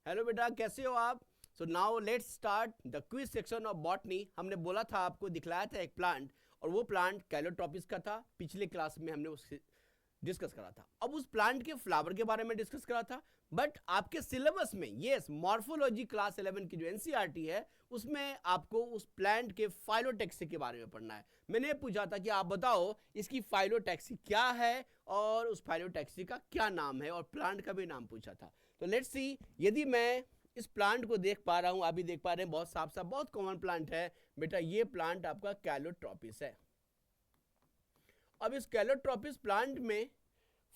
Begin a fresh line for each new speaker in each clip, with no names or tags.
Hello बेटा, कैसे हो आप? So now let's start the quiz section of botany. हमने बोला था, आपको दिखलाया था एक प्लांट, और वो प्लांट कैलोट्रॉपिस का था। पिछले क्लास में हमने उससे डिस्कस करा था। अब उस प्लांट के फ्लावर के बारे में डिस्कस करा था। बट आपके सिलेबस में यस मॉर्फोलॉजी क्लास 11 की जो एनसीईआरटी है, उसमें आपको उस प्लांट के फाइलोटैक्सी के बारे में पढ़ना है। मैंने पूछा था कि आप बताओ इसकी फाइलोटैक्सी क्या है और उस फाइलोटैक्सी का क्या नाम है, और प्लांट का भी नाम पूछा था। तो लेट्स सी, यदि मैं इस प्लांट को देख पा रहा हूं, आप भी देख पा रहे हैं, बहुत साफ साफ बहुत कॉमन प्लांट है बेटा। ये प्लांट आपका कैलोट्रॉपिस है। अब इस कैलोट्रॉपिस प्लांट में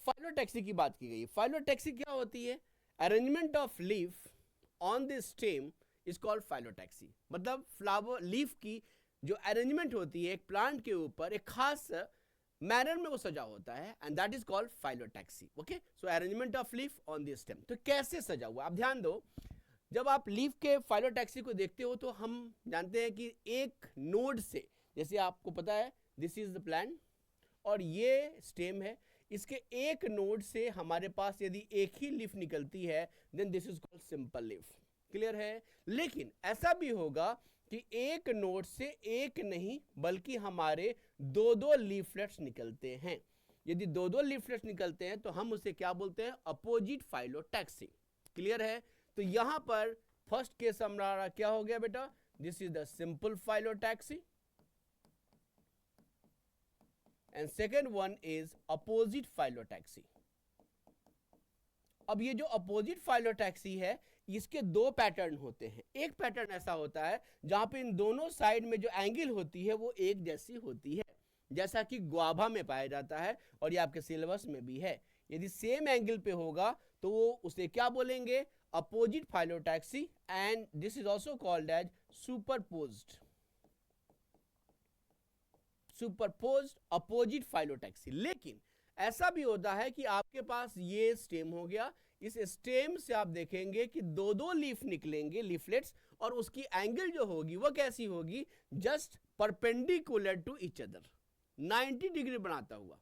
फाइलोटैक्सी की बात की गई। फाइलोटैक्सी क्या होती है? Arrangement of leaf on the stem is called phyllotaxy. मतलब फ्लावर लीफ की जो अरेंजमेंट होती है एक प्लांट के ऊपर, एक खास मैनर में वो सजा होता है, and that is called phyllotaxy. Okay, so arrangement of leaf on the stem. तो कैसे सजा हुआ, आप ध्यान दो। जब आप लीफ के फाइलोटैक्सी को देखते हो तो हम जानते हैं कि एक नोड से, जैसे आपको पता है दिस इज द प्लांट और ये स्टेम है, इसके एक नोड से हमारे पास यदि एक ही लीफ निकलती है then this is called simple leaf. Clear है? लेकिन ऐसा भी होगा कि एक नोड से एक नहीं बल्कि हमारे दो दो लीफलेट्स निकलते हैं। यदि दो दो लीफलेट्स निकलते हैं तो हम उसे क्या बोलते हैं? Opposite phyllotaxy. क्लियर है? तो यहां पर फर्स्ट केस हमारा क्या हो गया बेटा? This is the simple phyllotaxy and second one is opposite phyllotaxy. अब ये जो अपोजिट फाइलोटैक्सी है, इसके दो पैटर्न होते हैं। एक पैटर्न ऐसा होता है जहां पे इन दोनों साइड में जो एंगल होती है वो एक जैसी होती है, जैसा कि ग्वाभा में पाया जाता है, और ये आपके सिलेबस में भी है। यदि सेम एंगल पे होगा तो वो उसे क्या बोलेंगे? Opposite phyllotaxy, and this is also called as superposed opposite phyllotaxy. लेकिन ऐसा भी होता है कि आपके पास ये स्टेम हो गया, इस स्टेम से आप देखेंगे कि दो दो लीफ निकलेंगे, लीफलेट्स, और उसकी एंगल जो होगी वो कैसी होगी? Just perpendicular to each other, 90 degree बनाता हुआ,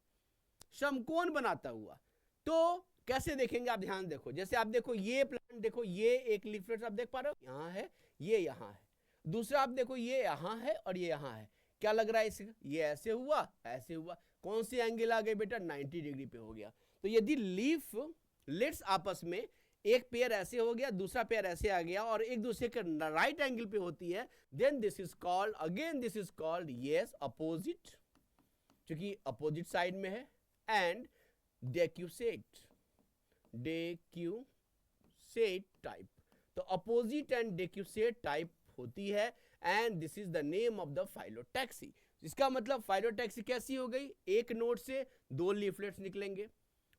समकोण बनाता हुआ। तो कैसे देखेंगे आप? ध्यान देखो, जैसे आप देखो ये प्लांट, देखो ये एक लीफलेट आप देख पा रहे हो, यहां है, ये यहां है। दूसरा आप देखो, ये यहां है और ये यहां है। क्या लग रहा है इसका? ये ऐसे हुआ, ऐसे हुआ। कौन सी एंगल आ गई बेटा? 90 डिग्री पे हो गया। तो यदि लीफ लेट्स आपस में एक पेयर ऐसे हो गया, दूसरा पेयर ऐसे आ गया, और एक दूसरे के राइट एंगल पे होती है, then this is called, again this is called yes opposite, क्योंकि अपोजिट साइड में है, एंड डेक्यूसेट टाइप। तो अपोजिट एंड डेक्यूसेट टाइप होती है, and this is the name of the phyllotaxy. इसका मतलब फाइलोटैक्सी कैसी हो गई? एक नोड से दो लीफलेट्स निकलेंगे,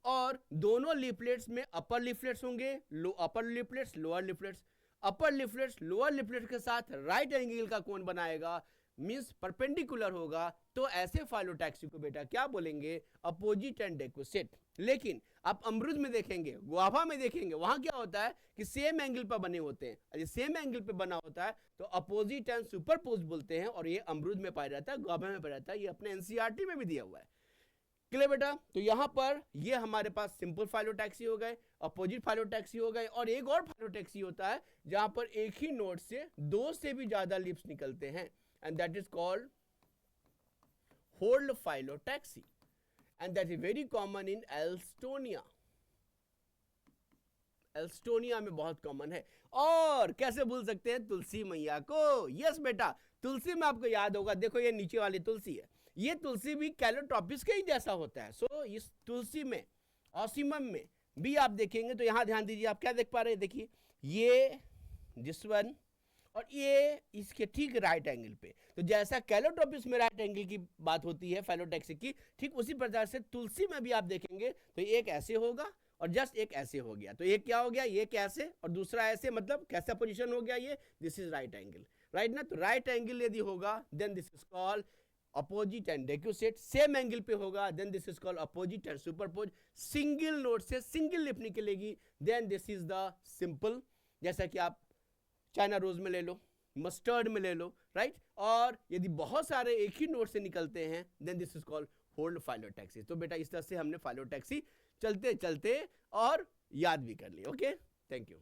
और दोनों लीफलेट्स में अपर लीफलेट्स होंगे, अपर लीफलेट्स, लोअर लीफलेट्स। अपर लीफलेट्स लोअर लीफलेट्स के साथ राइट एंगल का कोण बनाएगा, मींस परपेंडिकुलर होगा। तो ऐसे फाइलोटैक्सी को बेटा क्या बोलेंगे? Opposite and डेक्यूसेट। लेकिन आप अमरूद में देखेंगे, गुआवा में देखेंगे, वहां क्या होता है कि सेम एंगल पर बने होते हैं। यदि सेम एंगल पे बना होता है तो अपोजिट एंड सुपरपोज बोलते हैं, और ये अमरूद में पाया जाता है, गुआवा में पाया जाता है। ये अपने एनसीईआरटी में भी दिया हुआ है। क्लियर बेटा? तो यहां पर ये हमारे पास सिंपल फाइलोटैक्सी हो गए, अपोजिट फाइलोटैक्सी हो गए, और एक और फाइलोटैक्सी होता है जहां पर एक ही नोड से दो से भी ज्यादा लीव्स निकलते हैं, and that is called whorled phyllotaxy, and that is very common in Alstonia. Alstonia में बहुत कॉमन है। और कैसे भूल सकते हैं तुलसी मैया को? यस बेटा, तुलसी में आपको याद होगा, देखो ये नीचे वाली तुलसी है, ये तुलसी भी कैलोट्रॉपिस के ही जैसा होता है। सो इस तुलसी में, ऑसिमम में भी आप देखेंगे तो यहां ध्यान दीजिए, आप क्या देख पा रहे हैं? देखिए ये दिस वन, और ये इसके ठीक राइट एंगल पे। तो जैसा कैलोट्रॉपिस में राइट एंगल की बात होती है फाइलोटैक्सी की, ठीक उसी प्रकार से तुलसी में भी आप देखेंगे तो एक ऐसे होगा और जस्ट एक ऐसे हो गया। तो एक क्या हो गया? ये कैसे और दूसरा ऐसे, मतलब कैसा पोजीशन हो गया ये? This is right angle, right ना? तो राइट एंगल यदि होगा then this is called opposite and decussate. Same angle पे होगा then this is called opposite and superpose. Single node से सिंगल लिप निकलेगी then this is the simple. जैसा कि आप चाइना रोज में ले लो, मस्टर्ड में ले लो, राइट? और यदि बहुत सारे एक ही नोड से निकलते हैं then this is called whorled phyllotaxy. तो बेटा इस तरह से हमने फाइलोटैक्सी चलते चलते और याद भी कर ली। Okay, thank you.